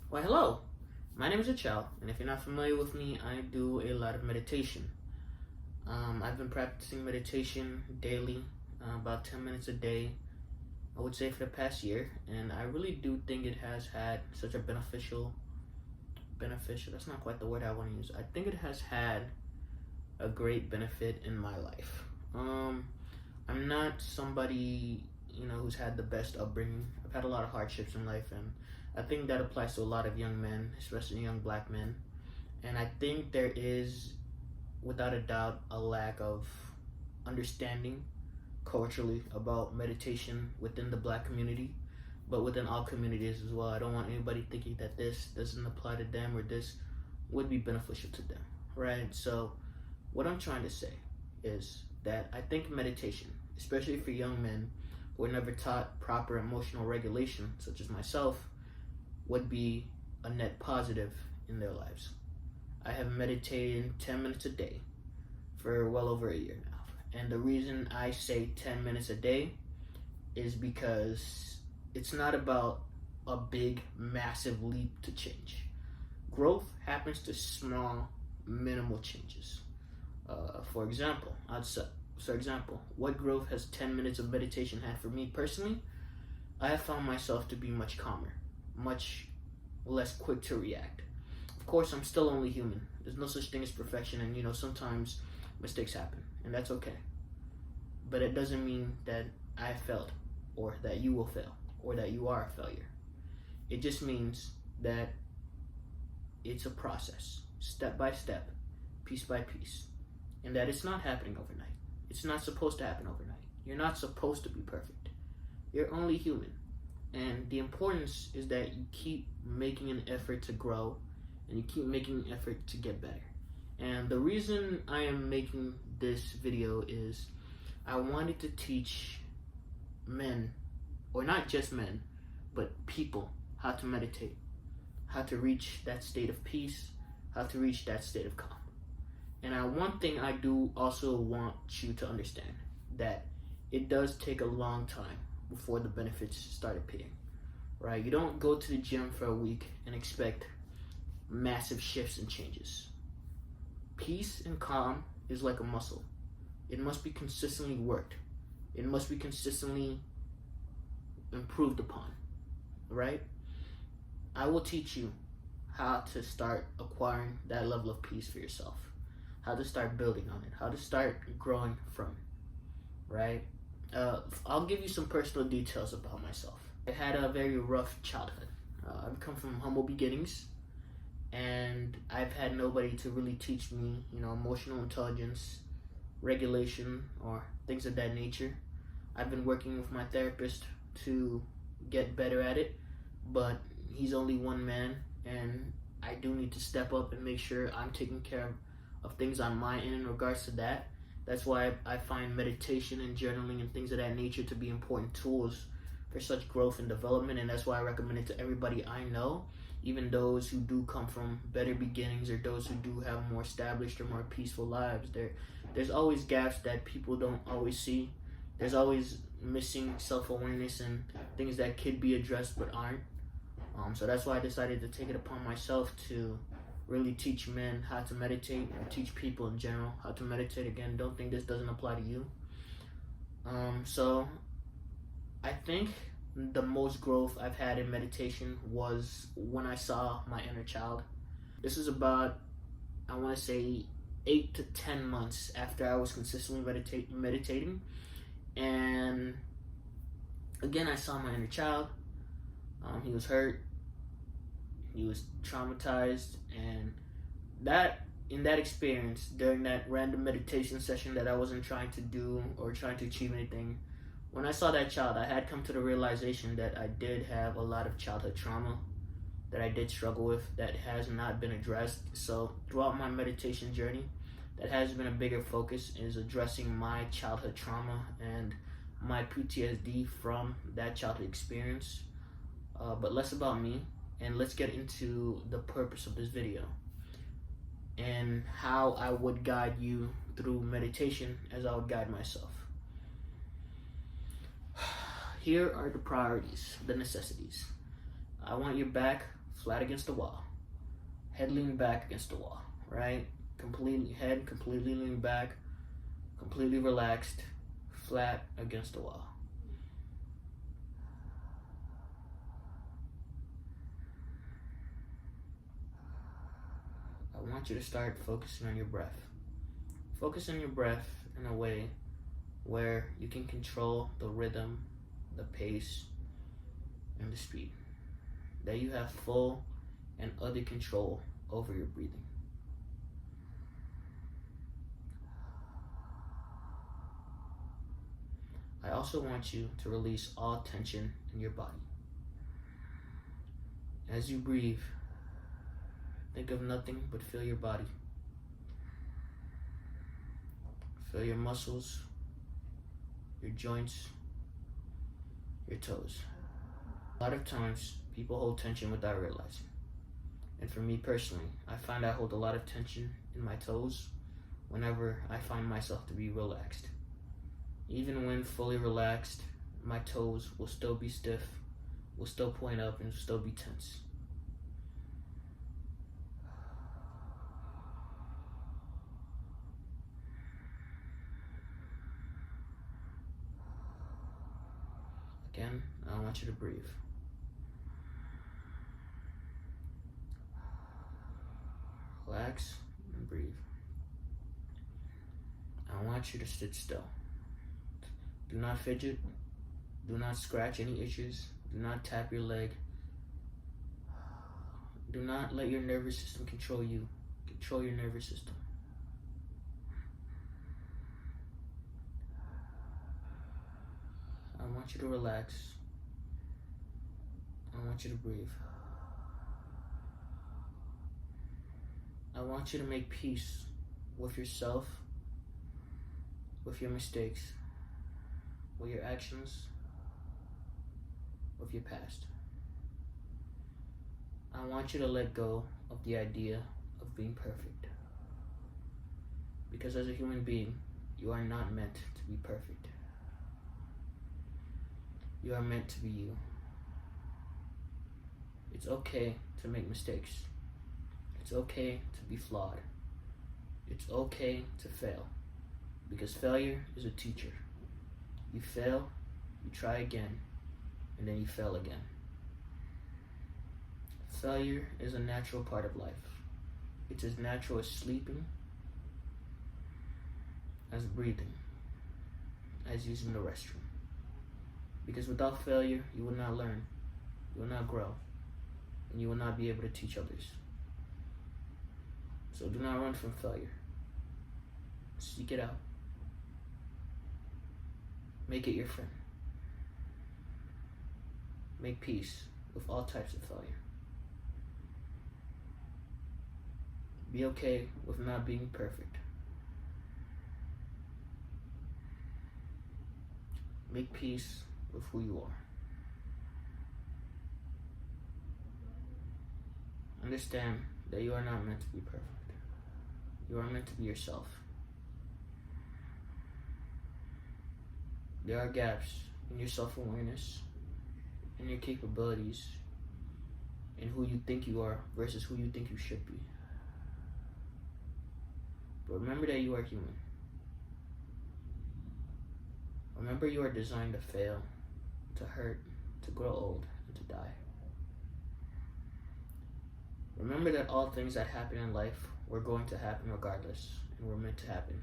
Well, hello. My name is Ridechel, and if you're not familiar with me, I do a lot of meditation. I've been practicing meditation daily, about 10 minutes a day, I would say for the past year, and I really do think it has had such a beneficial, that's not quite the word I want to use. I think it has had a great benefit in my life. I'm not somebody, who's had the best upbringing. I've had a lot of hardships in life, and I think that applies to a lot of young men, especially young black men. And I think there is, without a doubt, a lack of understanding culturally about meditation within the black community, but within all communities as well. I don't want anybody thinking that this doesn't apply to them or this would be beneficial to them, right? So what I'm trying to say is that I think meditation, especially for young men who are never taught proper emotional regulation, such as myself, would be a net positive in their lives. I have meditated 10 minutes a day for well over a year now. And the reason I say 10 minutes a day is because it's not about a big, massive leap to change. Growth happens to small, minimal changes. For example, what growth has 10 minutes of meditation had for me personally? I have found myself to be much calmer, much less quick to react. Of course, I'm still only human. There's no such thing as perfection, and sometimes mistakes happen, and that's okay. But it doesn't mean that I failed, or that you will fail, or that you are a failure. It just means that it's a process, step by step, piece by piece, and that it's not happening overnight. It's not supposed to happen overnight. You're not supposed to be perfect. You're only human. And the importance is that you keep making an effort to grow, and you keep making an effort to get better. And the reason I am making this video is I wanted to teach men, or not just men, but people, how to meditate, how to reach that state of peace, how to reach that state of calm. And one thing I do also want you to understand, that it does take a long time before the benefits start appearing, right? You don't go to the gym for a week and expect massive shifts and changes. Peace and calm is like a muscle. It must be consistently worked. It must be consistently improved upon, right? I will teach you how to start acquiring that level of peace for yourself, how to start building on it, how to start growing from it, right? I'll give you some personal details about myself. I had a very rough childhood. I've come from humble beginnings, and I've had nobody to really teach me, emotional intelligence, regulation, or things of that nature. I've been working with my therapist to get better at it, but he's only one man, and I do need to step up and make sure I'm taking care of things on my end in regards to that. That's why I find meditation and journaling and things of that nature to be important tools for such growth and development, and that's why I recommend it to everybody I know, even those who do come from better beginnings or those who do have more established or more peaceful lives. There's always gaps that people don't always see. There's always missing self-awareness and things that could be addressed but aren't. So that's why I decided to take it upon myself to really teach men how to meditate, and teach people in general how to meditate. Again, don't think this doesn't apply to you. So I think the most growth I've had in meditation was when I saw my inner child. This is about, I want to say, 8 to 10 months after I was consistently meditating. And again, I saw my inner child. He was hurt. He was traumatized, and in that experience, during that random meditation session that I wasn't trying to do or trying to achieve anything, when I saw that child, I had come to the realization that I did have a lot of childhood trauma that I did struggle with that has not been addressed. So throughout my meditation journey, that has been a bigger focus, is addressing my childhood trauma and my PTSD from that childhood experience. But less about me, and let's get into the purpose of this video and how I would guide you through meditation as I would guide myself. Here are the priorities, the necessities. I want your back flat against the wall. Head leaning back against the wall, right? Head completely leaning back, completely relaxed, flat against the wall. I want you to start focusing on your breath. Focus on your breath in a way where you can control the rhythm, the pace, and the speed. That you have full and utter control over your breathing. I also want you to release all tension in your body. As you breathe, think of nothing but feel your body. Feel your muscles, your joints, your toes. A lot of times, people hold tension without realizing. And for me personally, I find I hold a lot of tension in my toes whenever I find myself to be relaxed. Even when fully relaxed, my toes will still be stiff, will still point up, and will still be tense. Again, I want you to breathe. Relax and breathe. I want you to sit still. Do not fidget. Do not scratch any itches. Do not tap your leg. Do not let your nervous system control you. Control your nervous system. I want you to relax. I want you to breathe. I want you to make peace with yourself, with your mistakes, with your actions, with your past. I want you to let go of the idea of being perfect. Because as a human being, you are not meant to be perfect. You are meant to be you. It's okay to make mistakes. It's okay to be flawed. It's okay to fail. Because failure is a teacher. You fail, you try again, and then you fail again. Failure is a natural part of life. It's as natural as sleeping, as breathing, as using the restroom. Because without failure, you will not learn, you will not grow, and you will not be able to teach others. So do not run from failure. Seek it out. Make it your friend. Make peace with all types of failure. Be okay with not being perfect. Make peace with who you are. Understand that you are not meant to be perfect. You are meant to be yourself. There are gaps in your self-awareness, in your capabilities, in who you think you are versus who you think you should be. But remember that you are human. Remember you are designed to fail, to hurt, to grow old, and to die. Remember that all things that happen in life were going to happen regardless, and were meant to happen.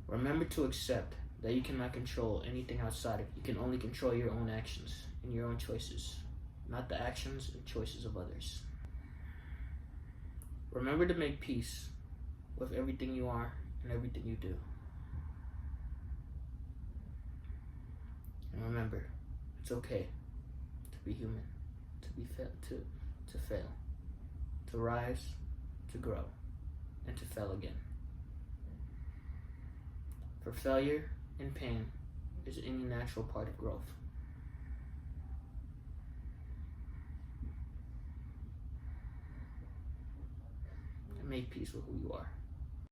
Remember to accept that you cannot control anything outside of you. You can only control your own actions and your own choices, not the actions and choices of others. Remember to make peace with everything you are and everything you do. And remember, it's okay to be human, to fail, to rise, to grow, and to fail again. For failure and pain is any natural part of growth. And make peace with who you are.